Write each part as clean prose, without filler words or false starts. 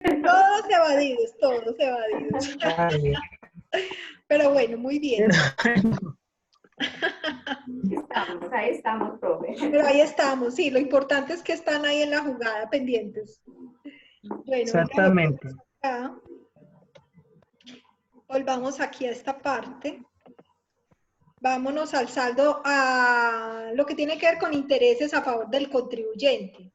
Todos evadidos, todos evadidos. Ay, Pero bueno, muy bien. Ahí estamos, profe. Pero ahí estamos, sí, lo importante es que están ahí en la jugada pendientes. Bueno, venga, exactamente. acá. Volvamos aquí a esta parte. Vámonos al saldo, a lo que tiene que ver con intereses a favor del contribuyente.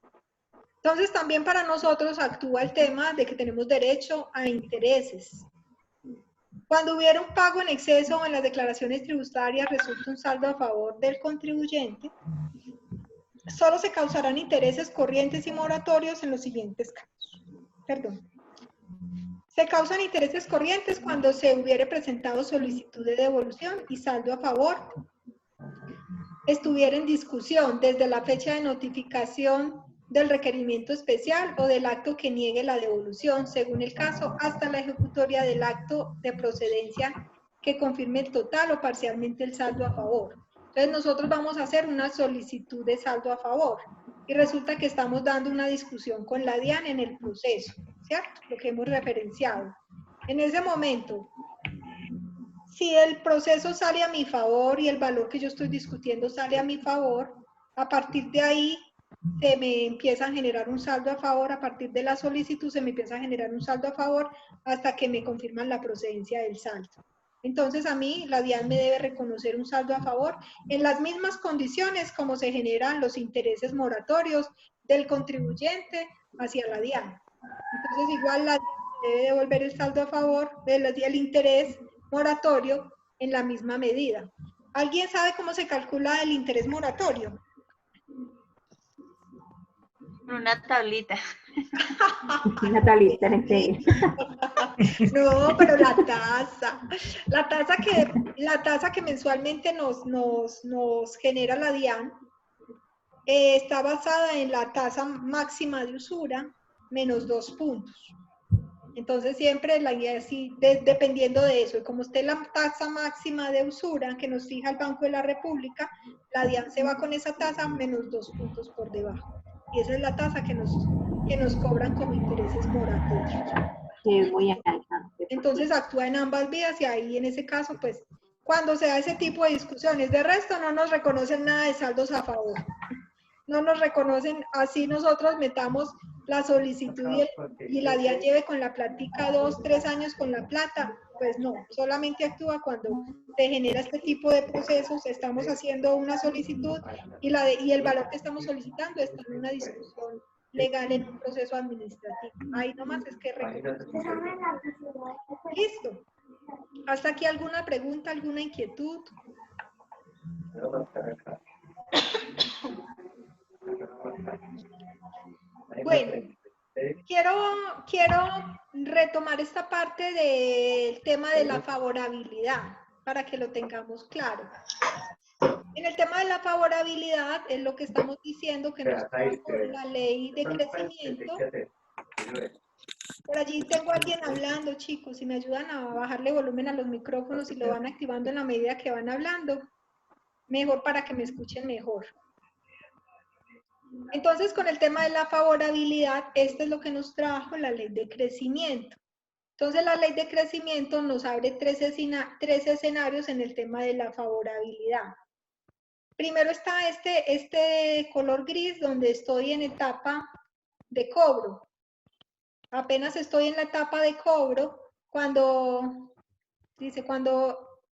Entonces, también para nosotros actúa el tema de que tenemos derecho a intereses. Cuando hubiera un pago en exceso o en las declaraciones tributarias resulta un saldo a favor del contribuyente, solo se causarán intereses corrientes y moratorios en los siguientes casos. Perdón. Se causan intereses corrientes cuando se hubiere presentado solicitud de devolución y saldo a favor estuviera en discusión desde la fecha de notificación del requerimiento especial o del acto que niegue la devolución, según el caso, hasta la ejecutoria del acto de procedencia que confirme total o parcialmente el saldo a favor. Entonces nosotros vamos a hacer una solicitud de saldo a favor y resulta que estamos dando una discusión con la DIAN en el proceso, ¿cierto? Lo que hemos referenciado. En ese momento, si el proceso sale a mi favor y el valor que yo estoy discutiendo sale a mi favor, a partir de ahí se me empieza a generar un saldo a favor, a partir de la solicitud se me empieza a generar un saldo a favor hasta que me confirman la procedencia del saldo. Entonces a mí la DIAN me debe reconocer un saldo a favor en las mismas condiciones como se generan los intereses moratorios del contribuyente hacia la DIAN. Entonces igual la DIAN debe devolver el saldo a favor del interés moratorio en la misma medida. ¿Alguien sabe cómo se calcula el interés moratorio? Una tablita. Una tablita, gente. No, pero la tasa que mensualmente nos genera la DIAN está basada en la tasa máxima de usura menos 2 puntos. Entonces siempre la guía es así, dependiendo de eso. Y como esté la tasa máxima de usura que nos fija el Banco de la República, la DIAN se va con esa tasa menos 2 puntos por debajo. Y esa es la tasa que nos cobran como intereses moratorios. Sí, muy alta. Entonces actúa en ambas vías y ahí en ese caso, pues, cuando se da ese tipo de discusiones, de resto no nos reconocen nada de saldos a favor. No nos reconocen, así nosotros metamos la solicitud y la DIAN lleve con la platica 2, 3 años con la plata, pues no, solamente actúa cuando se genera este tipo de procesos, estamos haciendo una solicitud y el valor que estamos solicitando está en una discusión legal en un proceso administrativo. Ahí nomás es que reconocemos. Listo. ¿Hasta aquí alguna pregunta, alguna inquietud? Bueno, quiero retomar esta parte del tema de la favorabilidad para que lo tengamos claro. En el tema de la favorabilidad es lo que estamos diciendo que nos trajo la ley de crecimiento. Por allí tengo a alguien hablando, chicos, si me ayudan a bajarle volumen a los micrófonos y lo van activando en la medida que van hablando, mejor para que me escuchen mejor. Entonces, con el tema de la favorabilidad, esto es lo que nos trajo la ley de crecimiento. Entonces, la ley de crecimiento nos abre tres escenarios en el tema de la favorabilidad. Primero está este color gris, donde estoy en etapa de cobro. Apenas estoy en la etapa de cobro, cuando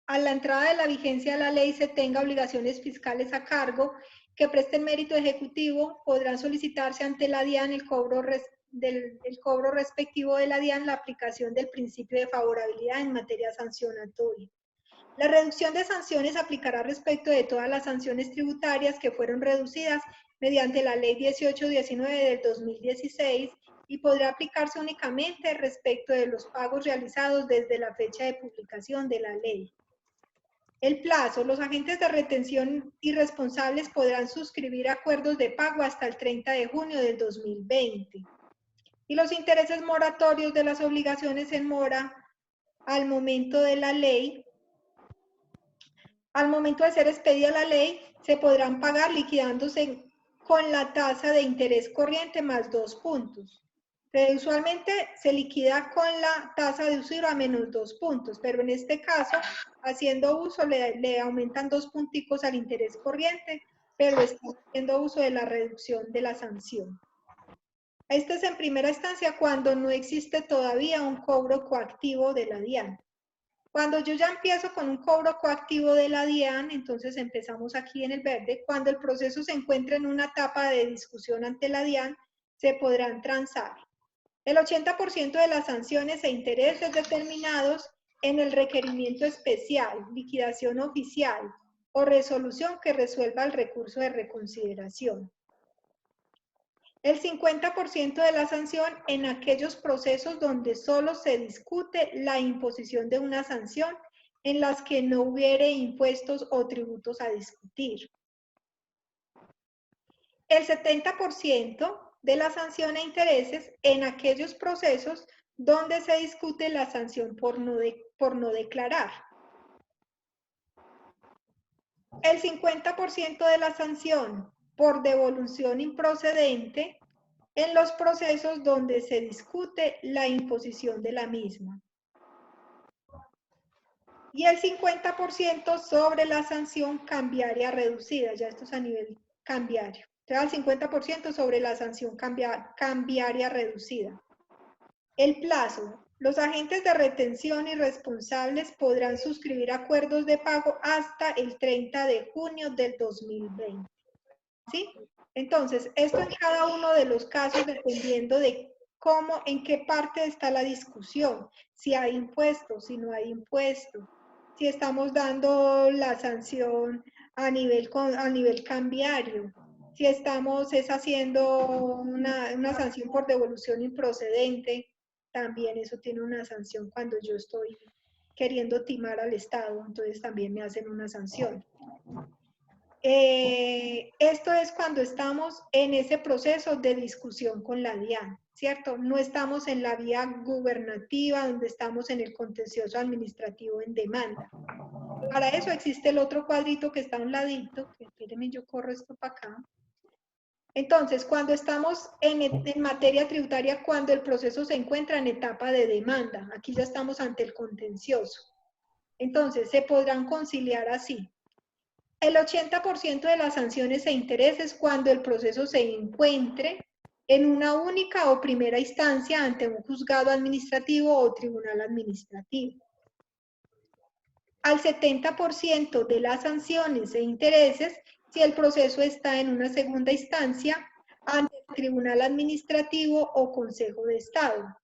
a la entrada de la vigencia de la ley se tenga obligaciones fiscales a cargo que presten mérito ejecutivo, podrán solicitarse ante la DIAN el cobro respectivo de la DIAN la aplicación del principio de favorabilidad en materia sancionatoria. La reducción de sanciones aplicará respecto de todas las sanciones tributarias que fueron reducidas mediante la Ley 1819 del 2016 y podrá aplicarse únicamente respecto de los pagos realizados desde la fecha de publicación de la ley. El plazo. Los agentes de retención y responsables podrán suscribir acuerdos de pago hasta el 30 de junio del 2020. Y los intereses moratorios de las obligaciones en mora al momento de la ley, al momento de ser expedida la ley, se podrán pagar liquidándose con la tasa de interés corriente más 2 puntos. Usualmente se liquida con la tasa de uso a menos 2 puntos, pero en este caso, haciendo uso, le aumentan 2 punticos al interés corriente, pero está haciendo uso de la reducción de la sanción. Este es en primera instancia cuando no existe todavía un cobro coactivo de la DIAN. Cuando yo ya empiezo con un cobro coactivo de la DIAN, entonces empezamos aquí en el verde. Cuando el proceso se encuentra en una etapa de discusión ante la DIAN, se podrán transar el 80% de las sanciones e intereses determinados en el requerimiento especial, liquidación oficial o resolución que resuelva el recurso de reconsideración. El 50% de la sanción en aquellos procesos donde solo se discute la imposición de una sanción en las que no hubiere impuestos o tributos a discutir. El 70% de la sanción e intereses en aquellos procesos donde se discute la sanción por no declarar. El 50% de la sanción por devolución improcedente en los procesos donde se discute la imposición de la misma. Y el 50% sobre la sanción cambiaria reducida, ya esto es a nivel cambiario. Entonces, al 50% sobre la sanción cambiaria reducida. El plazo. Los agentes de retención y responsables podrán suscribir acuerdos de pago hasta el 30 de junio del 2020. ¿Sí? Entonces, esto en cada uno de los casos, dependiendo de cómo, en qué parte está la discusión, si hay impuestos, si no hay impuestos, si estamos dando la sanción a nivel cambiario, si estamos haciendo una sanción por devolución improcedente, también eso tiene una sanción cuando yo estoy queriendo timar al Estado, entonces también me hacen una sanción. Esto es cuando estamos en ese proceso de discusión con la DIAN, ¿cierto? No estamos en la vía gubernativa, donde estamos en el contencioso administrativo en demanda. Para eso existe el otro cuadrito que está a un ladito, que espérenme, yo corro esto para acá. Entonces, cuando estamos en materia tributaria, cuando el proceso se encuentra en etapa de demanda, aquí ya estamos ante el contencioso. Entonces, se podrán conciliar así. El 80% de las sanciones e intereses cuando el proceso se encuentre en una única o primera instancia ante un juzgado administrativo o tribunal administrativo. Al 70% de las sanciones e intereses si el proceso está en una segunda instancia ante el tribunal administrativo o consejo de Estado.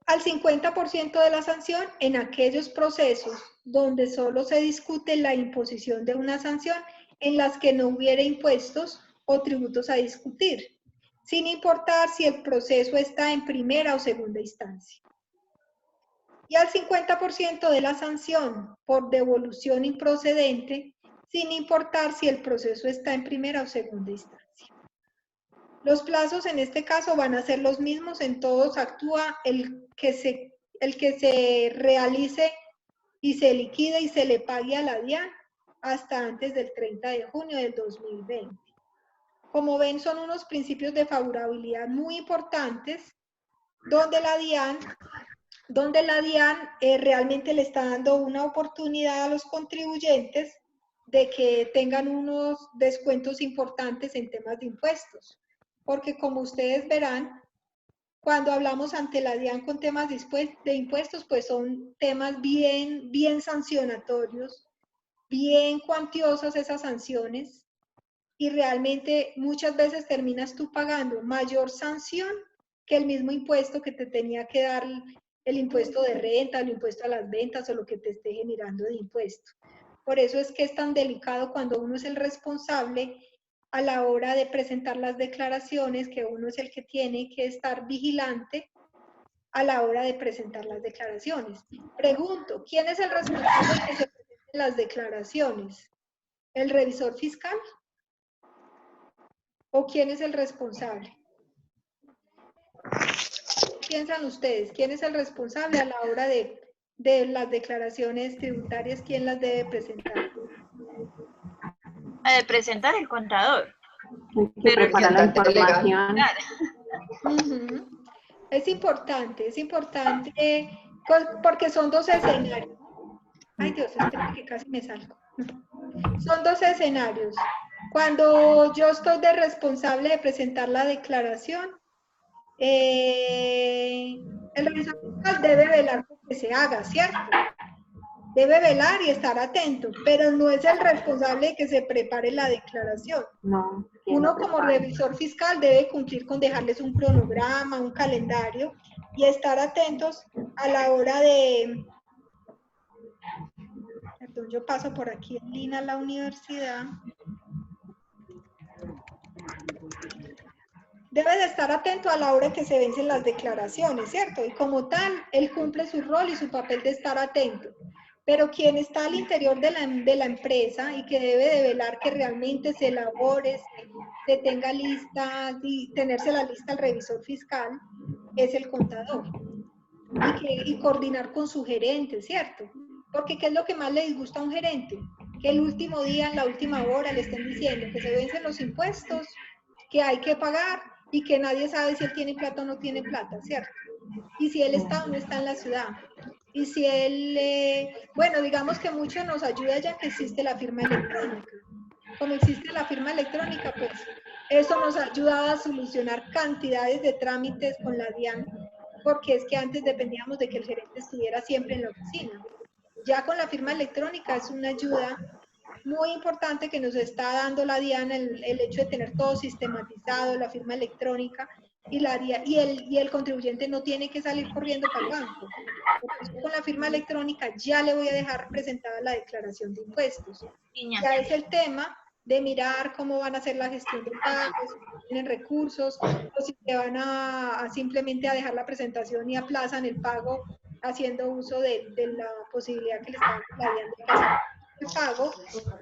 Al 50% de la sanción en aquellos procesos donde solo se discute la imposición de una sanción en las que no hubiera impuestos o tributos a discutir, sin importar si el proceso está en primera o segunda instancia. Y al 50% de la sanción por devolución improcedente, sin importar si el proceso está en primera o segunda instancia. Los plazos en este caso van a ser los mismos, en todos actúa el que se realice y se liquide y se le pague a la DIAN hasta antes del 30 de junio del 2020. Como ven, son unos principios de favorabilidad muy importantes donde la DIAN realmente le está dando una oportunidad a los contribuyentes de que tengan unos descuentos importantes en temas de impuestos. Porque como ustedes verán, cuando hablamos ante la DIAN con temas de impuestos, pues son temas bien sancionatorios, bien cuantiosas esas sanciones, y realmente muchas veces terminas tú pagando mayor sanción que el mismo impuesto que te tenía que dar el impuesto de renta, el impuesto a las ventas o lo que te esté generando de impuesto. Por eso es que es tan delicado cuando uno es el responsable a la hora de presentar las declaraciones, que uno es el que tiene que estar vigilante a la hora de presentar las declaraciones. Pregunto, ¿quién es el responsable de que se presenten las declaraciones? ¿El revisor fiscal? ¿O quién es el responsable? ¿Qué piensan ustedes? ¿Quién es el responsable a la hora de las declaraciones tributarias? ¿Quién las debe presentar? Ha de presentar el contador. Hay que Pero preparar la Ambiental legal. información. Ujú. Es importante, porque son dos escenarios. Ay Dios, espera que casi me salgo. Son dos escenarios. Cuando yo estoy de responsable de presentar la declaración, el revisor fiscal debe velar por que se haga, ¿cierto? Debe velar y estar atento, pero no es el responsable de que se prepare la declaración. No, ¿quién Uno lo como prepara? revisor fiscal debe cumplir con dejarles un cronograma, un calendario y estar atentos a la hora de... Perdón, yo paso por aquí en Lina a la universidad. Debe de estar atento a la hora que se vencen las declaraciones, ¿cierto? Y como tal, él cumple su rol y su papel de estar atento. Pero quien está al interior de la empresa y que debe de velar que realmente se elabore, se tenga lista, y tenerse la lista al revisor fiscal, es el contador. Y coordinar con su gerente, ¿cierto? Porque ¿qué es lo que más le disgusta a un gerente? Que el último día, en la última hora, le estén diciendo que se vencen los impuestos, que hay que pagar y que nadie sabe si él tiene plata o no tiene plata, ¿cierto? Y si él está o no está en la ciudad. Y si él, bueno, digamos que mucho nos ayuda ya que existe la firma electrónica. Como existe la firma electrónica, pues eso nos ha ayudado a solucionar cantidades de trámites con la DIAN, porque es que antes dependíamos de que el gerente estuviera siempre en la oficina. Ya con la firma electrónica es una ayuda muy importante que nos está dando la DIAN el hecho de tener todo sistematizado, la firma electrónica, y el contribuyente no tiene que salir corriendo para el banco. Porque yo con la firma electrónica ya le voy a dejar presentada la declaración de impuestos. Niña. Ya es el tema de mirar cómo van a hacer la gestión de pagos, si tienen recursos, o si se van a simplemente a dejar la presentación y aplazan el pago haciendo uso de la posibilidad que les está dando la DIAN de aplazar el pago,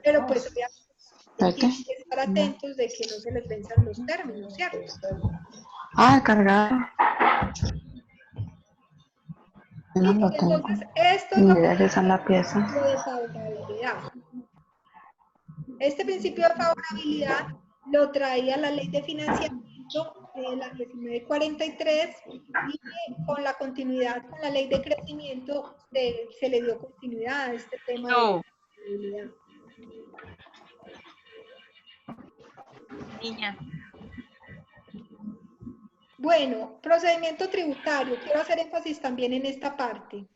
pero pues obviamente tienen que estar atentos de que no se les venzan los términos, ¿cierto? Ah, cargado. No Y lo tengo. entonces esto es Ni lo idea de que esa es la pieza. de favorabilidad. Este principio de favorabilidad lo traía la ley de financiamiento, la 1943, y con la continuidad con la ley de crecimiento se le dio continuidad a este tema de No, favorabilidad. niña. Bueno, procedimiento tributario. Quiero hacer énfasis también en esta parte.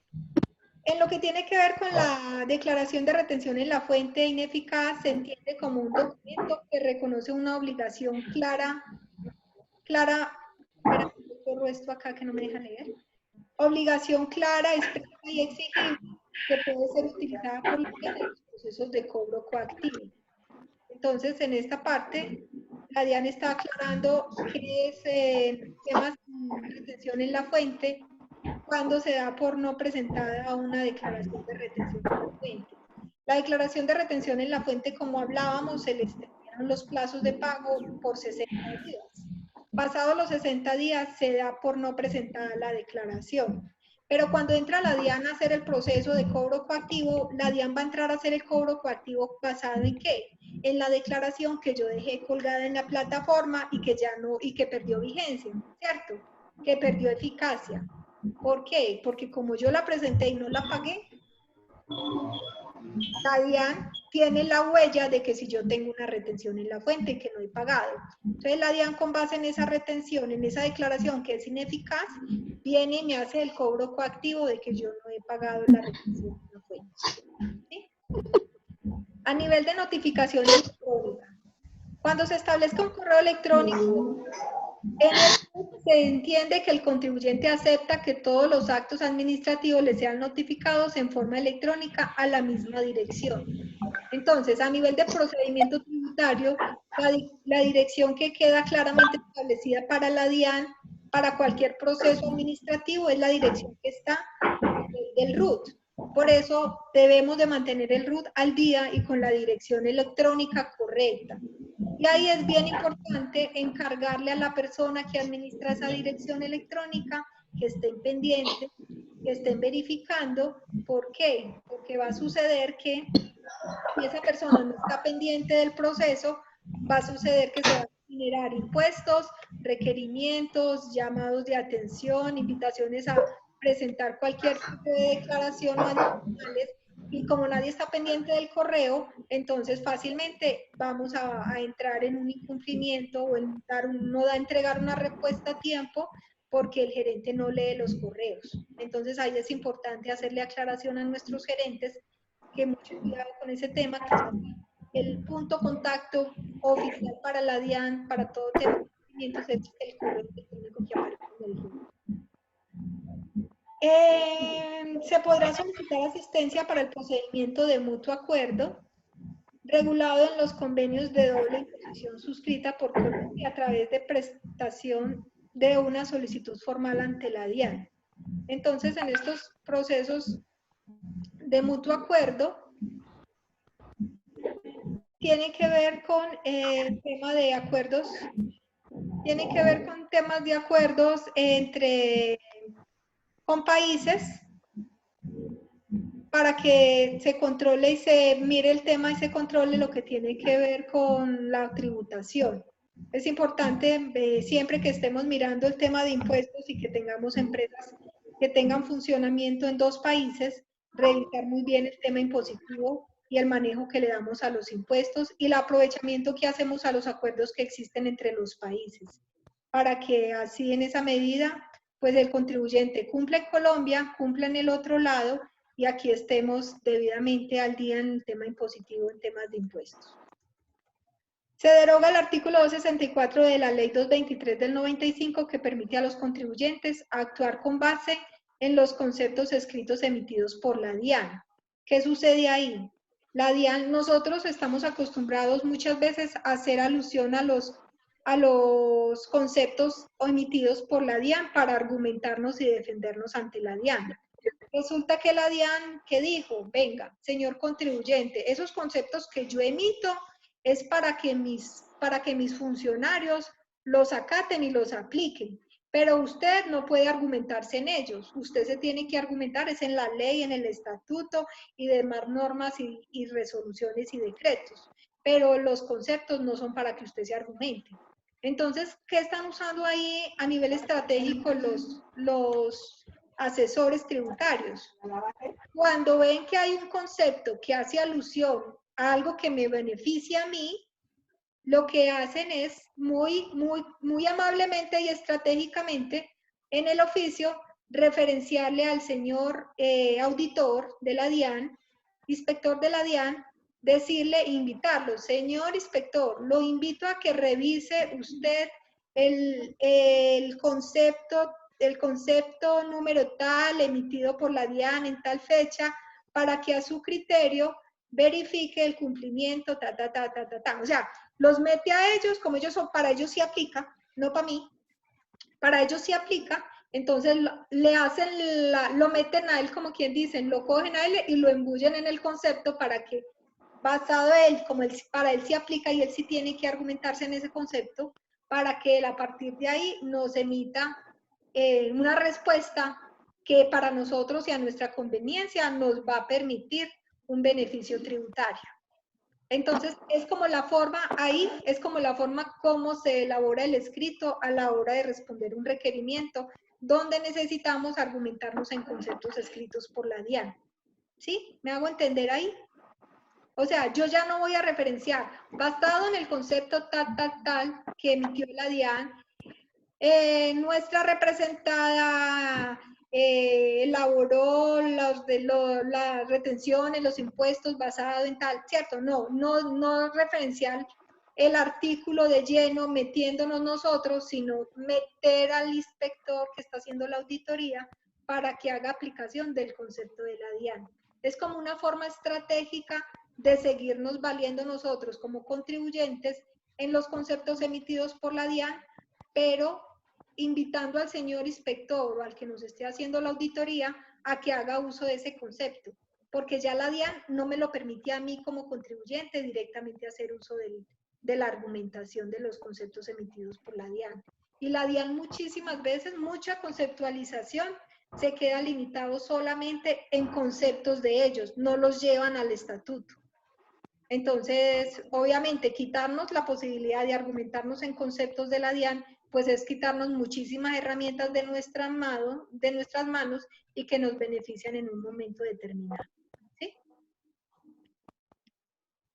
En lo que tiene que ver con la declaración de retención en la fuente ineficaz, se entiende como un documento que reconoce una obligación clara, espera, corro esto acá que no me deja leer, obligación clara, expresa y exigible que puede ser utilizada por la DIAN en los procesos de cobro coactivo. Entonces, en esta parte, la DIAN está aclarando qué es temas de retención en la fuente cuando se da por no presentada una declaración de retención en la fuente. La declaración de retención en la fuente, como hablábamos, se le extendieron los plazos de pago por 60 días. Pasados los 60 días se da por no presentada la declaración. Pero cuando entra la DIAN a hacer el proceso de cobro coactivo, la DIAN va a entrar a hacer el cobro coactivo basado en ¿qué? En la declaración que yo dejé colgada en la plataforma y que ya no, y que perdió vigencia, ¿cierto? Que perdió eficacia. ¿Por qué? Porque como yo la presenté y no la pagué, la DIAN tiene la huella de que si yo tengo una retención en la fuente y que no he pagado. Entonces la DIAN, con base en esa retención, en esa declaración que es ineficaz, viene y me hace el cobro coactivo de que yo no he pagado la retención en la fuente. ¿Sí? A nivel de notificación electrónica, cuando se establezca un correo electrónico, en el se entiende que el contribuyente acepta que todos los actos administrativos le sean notificados en forma electrónica a la misma dirección. Entonces, a nivel de procedimiento tributario, la dirección que queda claramente establecida para la DIAN, para cualquier proceso administrativo, es la dirección que está del RUT. Por eso debemos de mantener el RUT al día y con la dirección electrónica correcta. Y ahí es bien importante encargarle a la persona que administra esa dirección electrónica que estén pendientes, que estén verificando. ¿Por qué? Porque va a suceder que si esa persona no está pendiente del proceso, va a suceder que se va a generar impuestos, requerimientos, llamados de atención, invitaciones a presentar cualquier tipo de declaración o adicionales, y como nadie está pendiente del correo, entonces fácilmente vamos a entrar en un incumplimiento o en no entregar una respuesta a tiempo porque el gerente no lee los correos. Entonces ahí es importante hacerle aclaración a nuestros gerentes que mucho cuidado con ese tema, que el punto contacto oficial para la DIAN, para todo tema de cumplimientos, es el correo electrónico que aparece en el grupo. Se podrá solicitar asistencia para el procedimiento de mutuo acuerdo, regulado en los convenios de doble imposición suscrita por Colombia a través de prestación de una solicitud formal ante la DIAN. Entonces, en estos procesos de mutuo acuerdo, tiene que ver con el tema de acuerdos, tiene que ver con temas de acuerdos con países, para que se controle y se mire el tema y se controle lo que tiene que ver con la tributación. Es importante siempre que estemos mirando el tema de impuestos y que tengamos empresas que tengan funcionamiento en dos países, revisar muy bien el tema impositivo y el manejo que le damos a los impuestos y el aprovechamiento que hacemos a los acuerdos que existen entre los países, para que así en esa medida, pues el contribuyente cumple en Colombia, cumple en el otro lado, y aquí estemos debidamente al día en el tema impositivo, en temas de impuestos. Se deroga el artículo 264 de la Ley 223 del 95 que permite a los contribuyentes actuar con base en los conceptos escritos emitidos por la DIAN. ¿Qué sucede ahí? La DIAN, nosotros estamos acostumbrados muchas veces a hacer alusión a los conceptos emitidos por la DIAN para argumentarnos y defendernos ante la DIAN. Resulta que la DIAN, ¿qué dijo? Venga, señor contribuyente, esos conceptos que yo emito es para que mis funcionarios los acaten y los apliquen, pero usted no puede argumentarse en ellos, usted se tiene que argumentar es en la ley, en el estatuto y demás normas y resoluciones y decretos, pero los conceptos no son para que usted se argumente. Entonces, ¿qué están usando ahí a nivel estratégico los asesores tributarios? Cuando ven que hay un concepto que hace alusión a algo que me beneficia a mí, lo que hacen es muy amablemente y estratégicamente en el oficio referenciarle al señor auditor de la DIAN, inspector de la DIAN, decirle, invitarlo, señor inspector, lo invito a que revise usted el concepto número tal emitido por la DIAN en tal fecha, para que a su criterio verifique el cumplimiento, O sea, los mete a ellos, como ellos son, para ellos sí aplica, no para mí, para ellos sí aplica, entonces le hacen, lo meten a él, como quien dicen, lo cogen a él y lo embullen en el concepto para que, basado en él, como para él sí aplica y él sí tiene que argumentarse en ese concepto, para que él a partir de ahí nos emita una respuesta que para nosotros y a nuestra conveniencia nos va a permitir un beneficio tributario. Entonces, es como la forma, ahí es como la forma como se elabora el escrito a la hora de responder un requerimiento, donde necesitamos argumentarnos en conceptos escritos por la DIAN. ¿Sí? ¿Me hago entender ahí? O sea, yo ya no voy a referenciar, basado en el concepto tal que emitió la DIAN, nuestra representada elaboró las retenciones, los impuestos basado en tal, ¿cierto? No referenciar el artículo de lleno metiéndonos nosotros, sino meter al inspector que está haciendo la auditoría para que haga aplicación del concepto de la DIAN. Es como una forma estratégica de seguirnos valiendo nosotros como contribuyentes en los conceptos emitidos por la DIAN, pero invitando al señor inspector o al que nos esté haciendo la auditoría a que haga uso de ese concepto, porque ya la DIAN no me lo permite a mí como contribuyente directamente hacer uso de la argumentación de los conceptos emitidos por la DIAN. Y la DIAN muchísimas veces, mucha conceptualización se queda limitado solamente en conceptos de ellos, no los llevan al estatuto. Entonces, obviamente, quitarnos la posibilidad de argumentarnos en conceptos de la DIAN, pues es quitarnos muchísimas herramientas de nuestras manos y que nos benefician en un momento determinado. ¿Sí?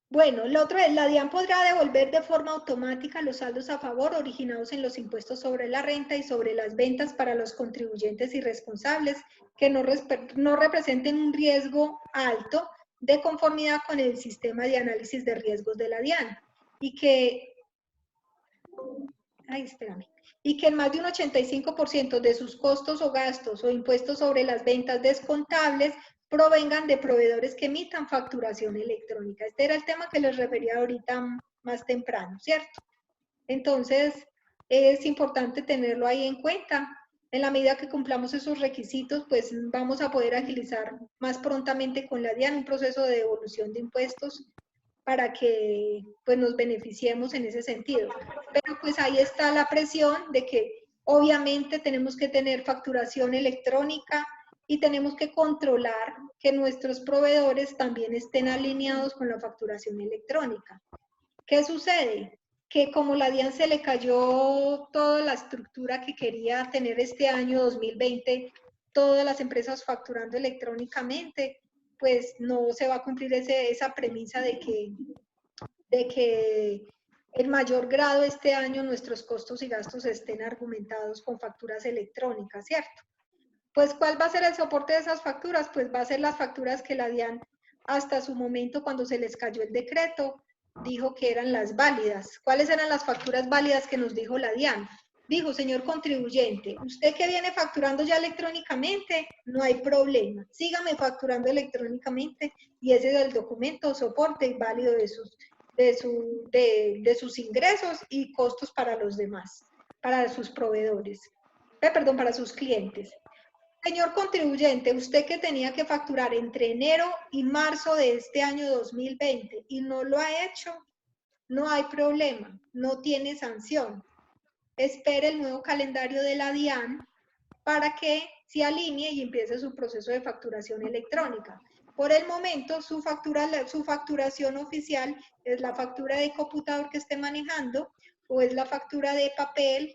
Bueno, lo otro es, la DIAN podrá devolver de forma automática los saldos a favor originados en los impuestos sobre la renta y sobre las ventas para los contribuyentes irresponsables que no representen un riesgo alto de conformidad con el sistema de análisis de riesgos de la DIAN y que en más de un 85% de sus costos o gastos o impuestos sobre las ventas descontables provengan de proveedores que emitan facturación electrónica. Este era el tema que les refería ahorita más temprano, ¿cierto? Entonces, es importante tenerlo ahí en cuenta. En la medida que cumplamos esos requisitos, pues vamos a poder agilizar más prontamente con la DIAN un proceso de devolución de impuestos para que pues, nos beneficiemos en ese sentido. Pero pues ahí está la presión de que obviamente tenemos que tener facturación electrónica y tenemos que controlar que nuestros proveedores también estén alineados con la facturación electrónica. ¿Qué sucede? Que como la DIAN se le cayó toda la estructura que quería tener este año 2020, todas las empresas facturando electrónicamente, pues no se va a cumplir esa premisa de que en mayor grado este año nuestros costos y gastos estén argumentados con facturas electrónicas, ¿cierto? Pues, ¿cuál va a ser el soporte de esas facturas? Pues va a ser las facturas que la DIAN hasta su momento, cuando se les cayó el decreto, dijo que eran las válidas. ¿Cuáles eran las facturas válidas que nos dijo la DIAN? Dijo, señor contribuyente, usted que viene facturando ya electrónicamente, no hay problema. Sígame facturando electrónicamente y ese es el documento soporte válido de sus ingresos y costos para los demás, para sus proveedores, para sus clientes. Señor contribuyente, usted que tenía que facturar entre enero y marzo de este año 2020 y no lo ha hecho, no hay problema, no tiene sanción. Espere el nuevo calendario de la DIAN para que se alinee y empiece su proceso de facturación electrónica. Por el momento, su facturación oficial es la factura de computador que esté manejando o es la factura de papel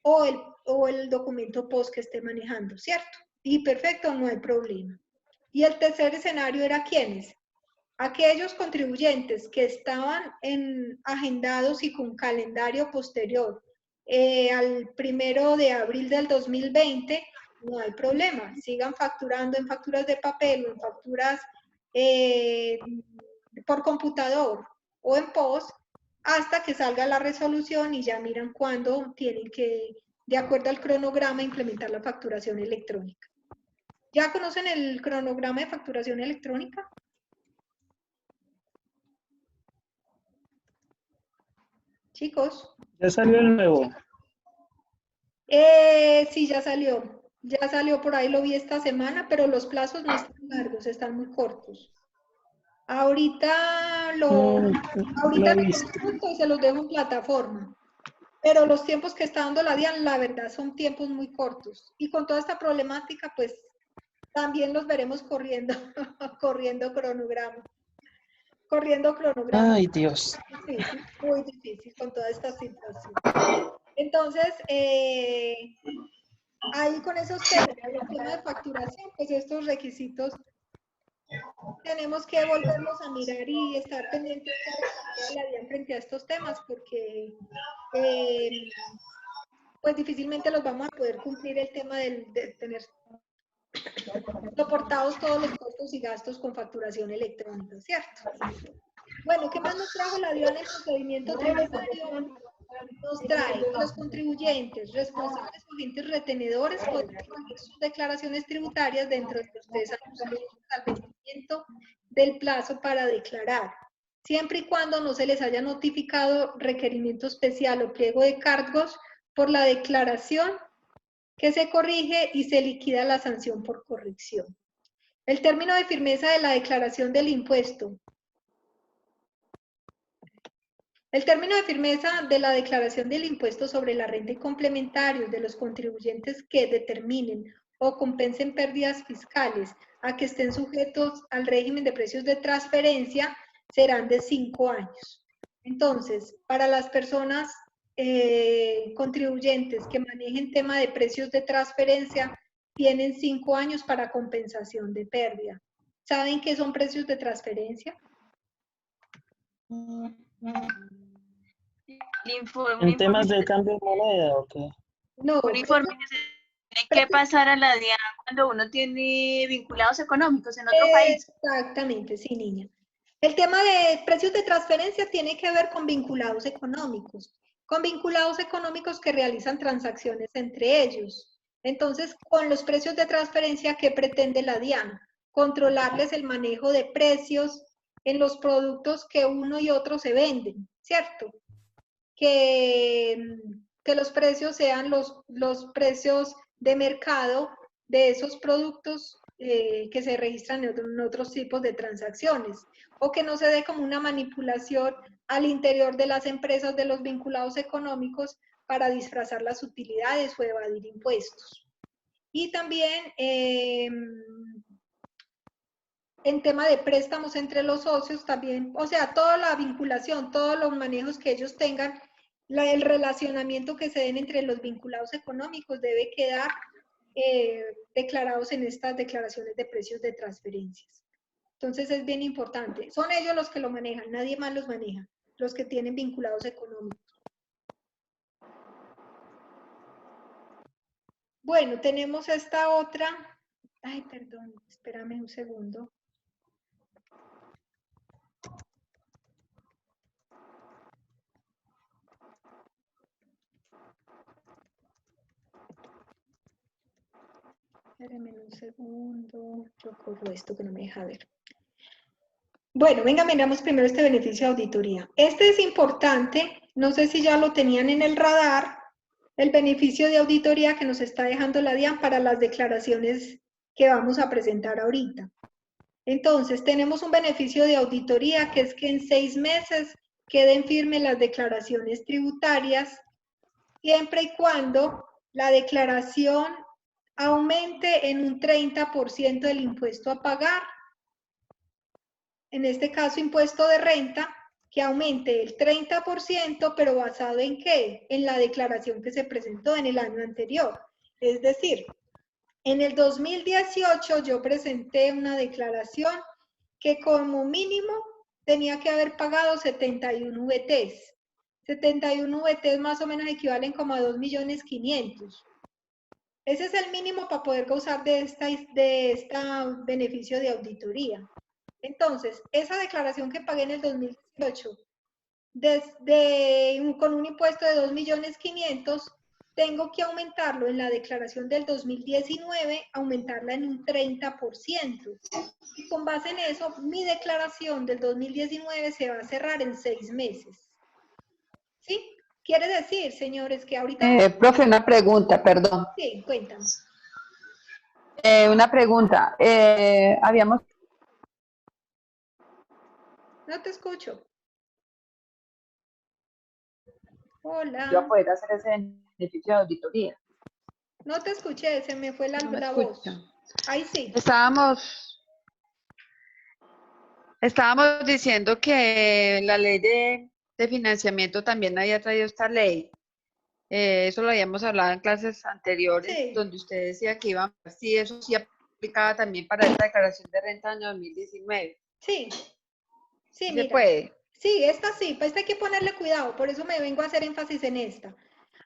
o el documento POS que esté manejando, ¿cierto? Y perfecto, no hay problema. Y el tercer escenario era ¿quiénes? Aquellos contribuyentes que estaban agendados y con calendario posterior al 1 de abril del 2020, no hay problema. Sigan facturando en facturas de papel o en facturas por computador o en POS hasta que salga la resolución y ya miran cuándo tienen que, de acuerdo al cronograma, implementar la facturación electrónica. ¿Ya conocen el cronograma de facturación electrónica? Chicos. ¿Ya salió el nuevo? Sí, ya salió. Ya salió por ahí, lo vi esta semana, pero los plazos no están largos, están muy cortos. Ahorita lo consulto y se los dejo en plataforma. Pero los tiempos que está dando la DIAN, la verdad, son tiempos muy cortos. Y con toda esta problemática, pues, también los veremos corriendo cronograma. Ay, Dios. Difícil, muy difícil con toda esta situación. Entonces, ahí con esos temas, el tema de facturación, pues estos requisitos tenemos que volverlos a mirar y estar pendientes de la DIAN frente a estos temas porque pues difícilmente los vamos a poder cumplir el tema de tener soportados todos los costos y gastos con facturación electrónica, ¿cierto? Bueno, ¿qué más nos trajo la DIAN en el procedimiento tributario? Nos trae que los contribuyentes, responsables o agentes retenedores podrán hacer sus declaraciones tributarias dentro de los 3 años al vencimiento del plazo para declarar, siempre y cuando no se les haya notificado requerimiento especial o pliego de cargos por la declaración que se corrige y se liquida la sanción por corrección. El término de firmeza de la declaración del impuesto. El término de firmeza de la declaración del impuesto sobre la renta y complementarios de los contribuyentes que determinen o compensen pérdidas fiscales a que estén sujetos al régimen de precios de transferencia serán de 5 años. Entonces, para las personas contribuyentes que manejen tema de precios de transferencia, tienen 5 años para compensación de pérdida. ¿Saben qué son precios de transferencia? ¿En temas de cambio de moneda o qué? No, Un informe que se tiene que pasar a la DIAN cuando uno tiene vinculados económicos en otro país. exactamente, sí, niña. El tema de precios de transferencia tiene que ver con vinculados económicos que realizan transacciones entre ellos. Entonces, con los precios de transferencia, ¿qué pretende la DIAN? Controlarles el manejo de precios en los productos que uno y otro se venden, ¿cierto? Que los precios sean los precios de mercado de esos productos que se registran en otros tipos de transacciones, o que no se dé como una manipulación al interior de las empresas de los vinculados económicos para disfrazar las utilidades o evadir impuestos. Y también en tema de préstamos entre los socios también, o sea, toda la vinculación, todos los manejos que ellos tengan, el relacionamiento que se den entre los vinculados económicos debe quedar declarados en estas declaraciones de precios de transferencias. Entonces es bien importante. Son ellos los que lo manejan, nadie más los maneja, los que tienen vinculados económicos. Bueno, tenemos esta otra. Ay, perdón, espérame un segundo. Espérenme un segundo, yo corro esto que no me deja ver. Bueno, venga, miramos primero este beneficio de auditoría. Este es importante, no sé si ya lo tenían en el radar, el beneficio de auditoría que nos está dejando la DIAN para las declaraciones que vamos a presentar ahorita. Entonces, tenemos un beneficio de auditoría que es que en 6 meses queden firmes las declaraciones tributarias, siempre y cuando la declaración aumente en un 30% del impuesto a pagar. En este caso, impuesto de renta, que aumente el 30%, pero ¿basado en qué? En la declaración que se presentó en el año anterior. Es decir, en el 2018 yo presenté una declaración que como mínimo tenía que haber pagado 71 VTs. 71 VTs más o menos equivalen como a 2.500.000. Ese es el mínimo para poder gozar de este beneficio de auditoría. Entonces, esa declaración que pagué en el 2018, con un impuesto de 2.500.000, tengo que aumentarlo en la declaración del 2019, aumentarla en un 30%. Y con base en eso, mi declaración del 2019 se va a cerrar en 6 meses. ¿Sí? Quiere decir, señores, que ahorita... Profe, una pregunta, perdón. Sí, cuéntame. Una pregunta. Habíamos... No te escucho. Yo Hola. poder hacer ese beneficio de auditoría. No te escuché, se me fue la No me voz. escucha. Ahí sí. Estábamos diciendo que la ley de financiamiento también había traído esta ley. Eso lo habíamos hablado en clases anteriores, Sí. donde usted decía que iba, sí, eso sí aplicaba también para esta declaración de renta año 2019. Sí. Sí, ¿Se mira. puede? Sí, esta sí, pues hay que ponerle cuidado, por eso me vengo a hacer énfasis en esta.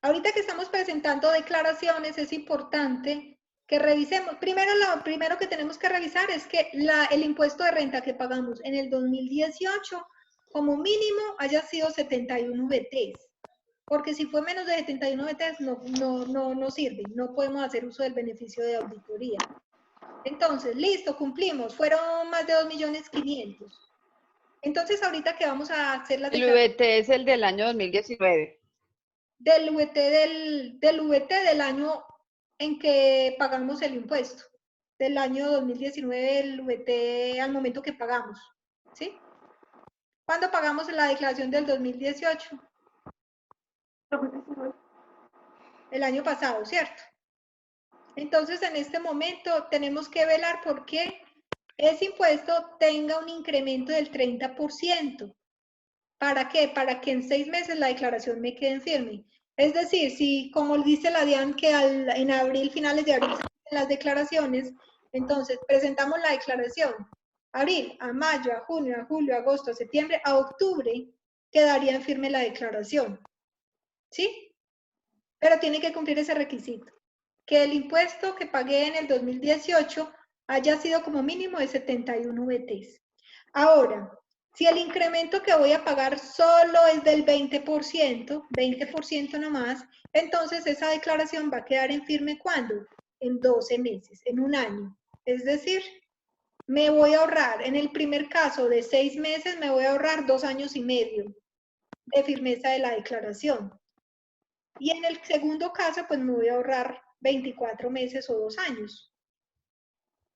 Ahorita que estamos presentando declaraciones, es importante que revisemos. Primero, lo primero que tenemos que revisar es que el impuesto de renta que pagamos en el 2018, como mínimo, haya sido 71 VTs. Porque si fue menos de 71 VTs, no sirve, no podemos hacer uso del beneficio de auditoría. Entonces, listo, cumplimos, fueron más de 2.500.000. Entonces, ahorita que vamos a hacer la El declaración VT es el del año 2019. del VT del año en que pagamos el impuesto, del año 2019, el VT al momento que pagamos, ¿sí? ¿Cuándo pagamos la declaración del 2018? El año pasado, ¿cierto? Entonces, en este momento tenemos que velar por qué ese impuesto tenga un incremento del 30%. ¿Para qué? Para que en 6 meses la declaración me quede firme. Es decir, si como dice la DIAN que en abril, finales de abril, se hacen las declaraciones, entonces presentamos la declaración. Abril, a mayo, a junio, a julio, a agosto, a septiembre, a octubre, quedaría en firme la declaración. ¿Sí? Pero tiene que cumplir ese requisito. Que el impuesto que pagué en el 2018 haya sido como mínimo de 71 BTs. Ahora, si el incremento que voy a pagar solo es del 20% nomás, entonces esa declaración va a quedar en firme ¿cuándo? En 12 meses, en un año. Es decir, me voy a ahorrar, en el primer caso de 6 meses, me voy a ahorrar 2 años y medio de firmeza de la declaración. Y en el segundo caso, pues me voy a ahorrar 24 meses o 2 años.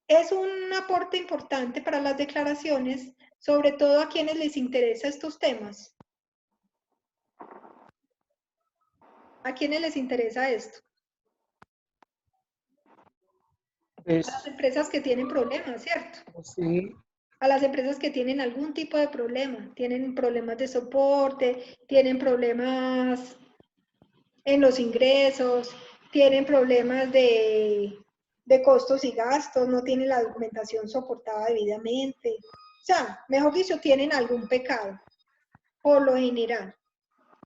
Es un aporte importante para las declaraciones, sobre todo a quienes les interesa estos temas. ¿A quienes les interesa esto? A las empresas que tienen problemas, ¿cierto? Sí. A las empresas que tienen algún tipo de problema, tienen problemas de soporte, tienen problemas en los ingresos, tienen problemas de costos y gastos, no tienen la documentación soportada debidamente. O sea, mejor dicho, tienen algún pecado, por lo general.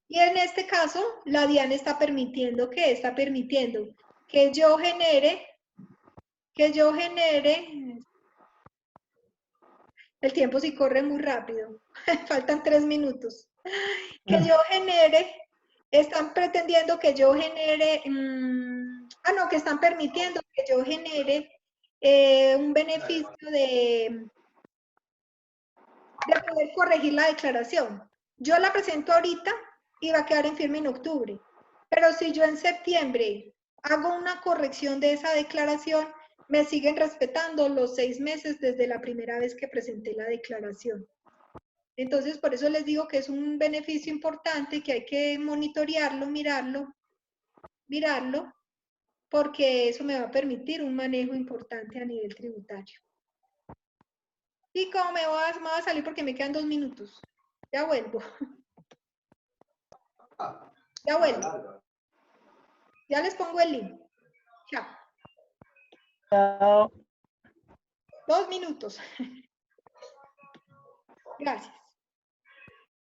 Y en este caso, la DIAN está permitiendo que yo genere, el tiempo sí corre muy rápido, faltan 3 minutos, que yo genere, están pretendiendo que yo genere, que están permitiendo que yo genere un beneficio de poder corregir la declaración. Yo la presento ahorita y va a quedar en firme en octubre, pero si yo en septiembre hago una corrección de esa declaración, me siguen respetando los 6 meses desde la primera vez que presenté la declaración. Entonces, por eso les digo que es un beneficio importante, que hay que monitorearlo, mirarlo, porque eso me va a permitir un manejo importante a nivel tributario. Y como me voy a salir porque me quedan 2 minutos. Ya vuelvo. Ya vuelvo. Ya les pongo el link. Chao. Chao. 2 minutos. Gracias.